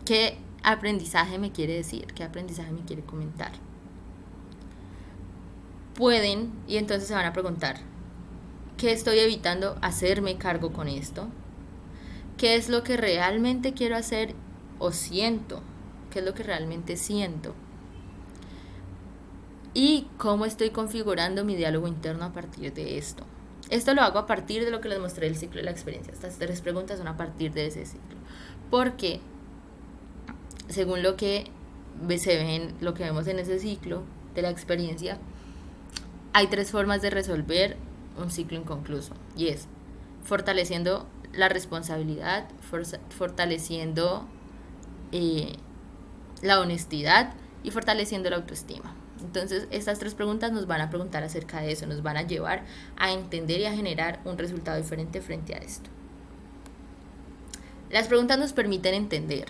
¿Qué aprendizaje me quiere decir? ¿Qué aprendizaje me quiere comentar? Pueden, y entonces se van a preguntar, ¿qué estoy evitando hacerme cargo con esto? ¿Qué es lo que realmente quiero hacer o siento? ¿Qué es lo que realmente siento? ¿Y cómo estoy configurando mi diálogo interno a partir de esto? Esto lo hago a partir de lo que les mostré del ciclo de la experiencia. Estas 3 preguntas son a partir de ese ciclo. Porque, según lo que lo que vemos en ese ciclo de la experiencia, hay 3 formas de resolver un ciclo inconcluso. Y es fortaleciendo la responsabilidad, fortaleciendo la honestidad y fortaleciendo la autoestima. Entonces, estas 3 preguntas nos van a preguntar acerca de eso, nos van a llevar a entender y a generar un resultado diferente frente a esto. Las preguntas nos permiten entender.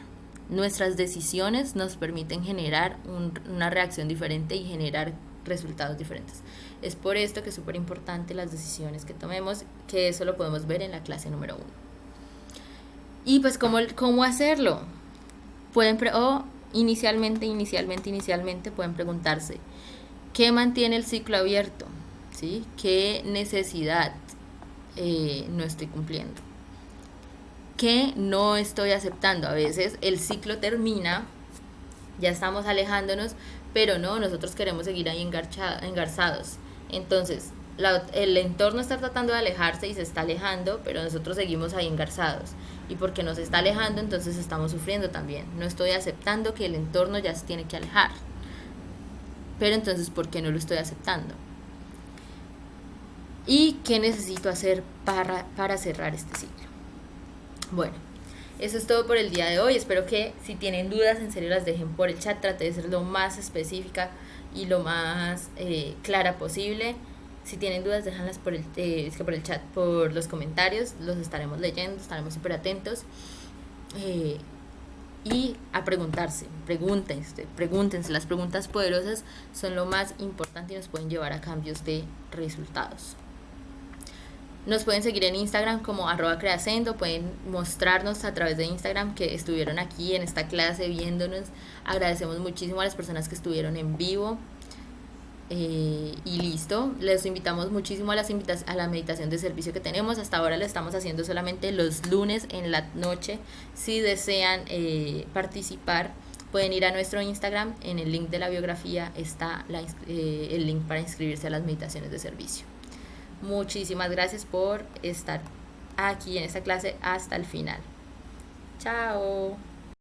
Nuestras decisiones nos permiten generar una reacción diferente y generar resultados diferentes. Es por esto que es súper importante las decisiones que tomemos, que eso lo podemos ver en la clase número 1. Y pues, ¿cómo hacerlo? Inicialmente pueden preguntarse, ¿qué mantiene el ciclo abierto? ¿Sí? ¿Qué necesidad no estoy cumpliendo? ¿Qué no estoy aceptando? A veces el ciclo termina, ya estamos alejándonos, pero no, nosotros queremos seguir ahí engarzados. Entonces, el entorno está tratando de alejarse y se está alejando, pero nosotros seguimos ahí engarzados. Y porque nos está alejando, entonces estamos sufriendo también. No estoy aceptando que el entorno ya se tiene que alejar. Pero entonces, ¿por qué no lo estoy aceptando? ¿Y qué necesito hacer para cerrar este ciclo? Bueno, eso es todo por el día de hoy. Espero que, si tienen dudas, en serio las dejen por el chat. Traté de ser lo más específica y lo más clara posible. Si tienen dudas, déjanlas por el chat, por los comentarios. Los estaremos leyendo, estaremos súper atentos. Y a preguntarse, pregúntense. Las preguntas poderosas son lo más importante y nos pueden llevar a cambios de resultados. Nos pueden seguir en Instagram como @creacendo, pueden mostrarnos a través de Instagram que estuvieron aquí en esta clase viéndonos. Agradecemos muchísimo a las personas que estuvieron en vivo. Y listo, les invitamos muchísimo a la meditación de servicio que tenemos. Hasta ahora la estamos haciendo solamente los lunes en la noche. Si desean participar, pueden ir a nuestro Instagram. En el link de la biografía está el link para inscribirse a las meditaciones de servicio. Muchísimas gracias por estar aquí en esta clase hasta el final. Chao.